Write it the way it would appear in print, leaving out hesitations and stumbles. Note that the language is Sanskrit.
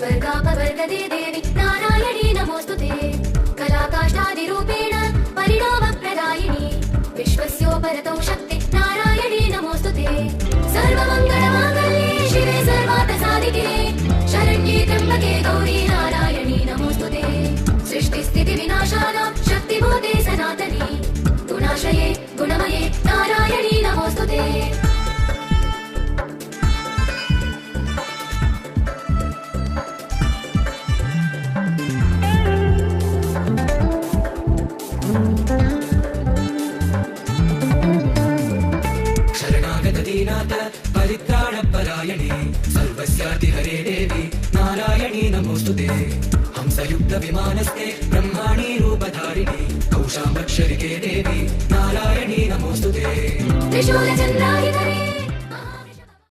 स्वर्गापवर्गदे देवि नारायणी नमोऽस्तुते कलाकाष्ठादिरूपेण परिणामप्रदायिनी विश्वस्योपरतौ शक्ति नारायणी नमोऽस्तुते सर्वमङ्गलमाङ्गल्ये शिवे सर्वार्थसाधिके शरण्ये त्र्यम्बके गौरी नारायणी नमोऽस्तुते सृष्टिस्थितिविनाशानां शक्तिभूते सनातनी गुणाश्रये गुणमये नारायणी नमोऽस्तुते शरणागतदीनाथ परित्राणपरायणे सर्वस्यातिहरे देवी नारायणी नमोऽस्तुते हंसयुक्तविमानस्ते ब्रह्माणी रूपधारिणी कौशाम्बक्षरिके देवी नारायणी नमोऽस्तुते त्रिशूलचन्द्राहितरे